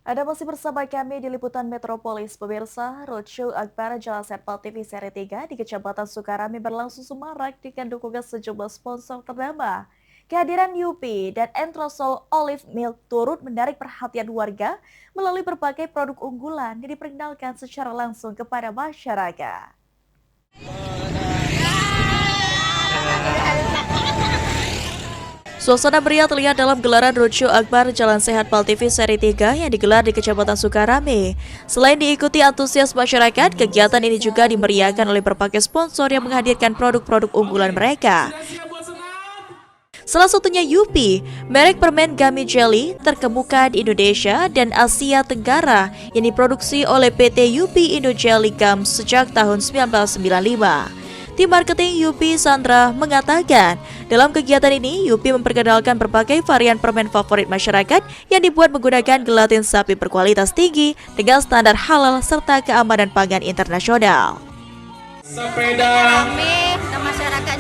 Anda masih bersama kami di Liputan Metropolis. Pemirsa, Roadshow Akbar Jalan Serpal TV seri 3 di Kecamatan Sukarami berlangsung semarak dengan dukungan sejumlah sponsor ternama. Kehadiran Yupi dan Entrosol Olive Milk turut menarik perhatian warga melalui berbagai produk unggulan yang diperkenalkan secara langsung kepada masyarakat. Suasana meriah terlihat dalam gelaran Roadshow Akbar Jalan Sehat Pal TV seri 3 yang digelar di Kecamatan Sukarami. Selain diikuti antusias masyarakat, kegiatan ini juga dimeriahkan oleh berbagai sponsor yang menghadirkan produk-produk unggulan mereka. Salah satunya Yupi, merek permen gummy jelly terkemuka di Indonesia dan Asia Tenggara yang diproduksi oleh PT Yupi Indo Jelly Gums sejak tahun 1995. Tim marketing Yupi Sandra mengatakan, dalam kegiatan ini Yupi memperkenalkan berbagai varian permen favorit masyarakat yang dibuat menggunakan gelatin sapi berkualitas tinggi dengan standar halal serta keamanan pangan internasional. Sepeda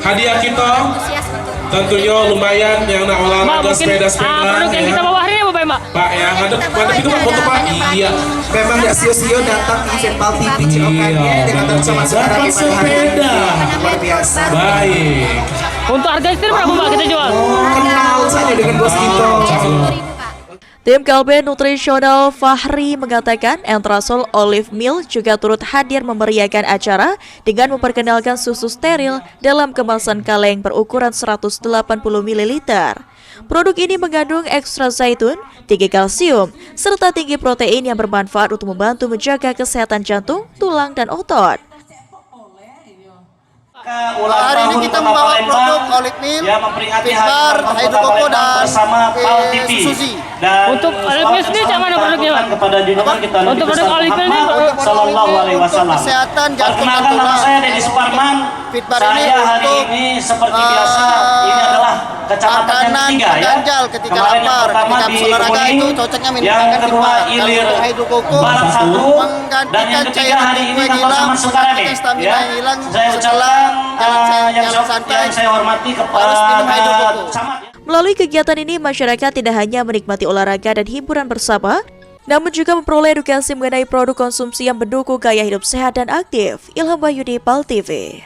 hadiah kita tentunya lumayan yang nak olahraga sepeda produk yang kita bawa hari ini apa Mbak? Pak ya, ada itu Pak foto Pak. Iya. Memang nggak sio-sio datang di Serpal TV Cilokannya dengan bersama dapat sepeda. Luar biasa. Baik. Untuk harga itu berapa Mbak kita jual? Kenal saja dengan bos kita. Tim Kalbe Nutrisional Fahri mengatakan Entrosol Olive Milk juga turut hadir memeriahkan acara dengan memperkenalkan susu steril dalam kemasan kaleng berukuran 180 ml. Produk ini mengandung ekstra zaitun, tinggi kalsium, serta tinggi protein yang bermanfaat untuk membantu menjaga kesehatan jantung, tulang, dan otot. Hari ini kita membawa produk Olive Milk, Pitbar, Hydrokoko, dan Susi. Untuk Olive Milk sendiri macam mana produknya Pak? Untuk produk Olive Milk ini untuk kesehatan jantung dan tulang. Nama saya Dedi Suparman. Pitbar ini Saya hari untuk ini seperti biasa ini adalah kecamatan yang makanan ketiga ya. ganjal ketika Kemarin yang lapar, pertama ketika di olahraga Kuning, itu cocoknya minum yang makan kedua Pitbar. Ilir Kalau Hydrokoko Barat 1 dan menggantikan yang ketiga cairan hari tubuh ini yang Kapal hilang, Saman Sukarami menggantikan stamina ya. yang hilang Saya setelah ucapkan jalan santai. yang saya hormati Harus minum kepada Hydrokoko. Camat. Melalui kegiatan ini, masyarakat tidak hanya menikmati olahraga dan hiburan bersama, namun juga memperoleh edukasi mengenai produk konsumsi yang mendukung gaya hidup sehat dan aktif. Ilham Wahyudi, Pal TV.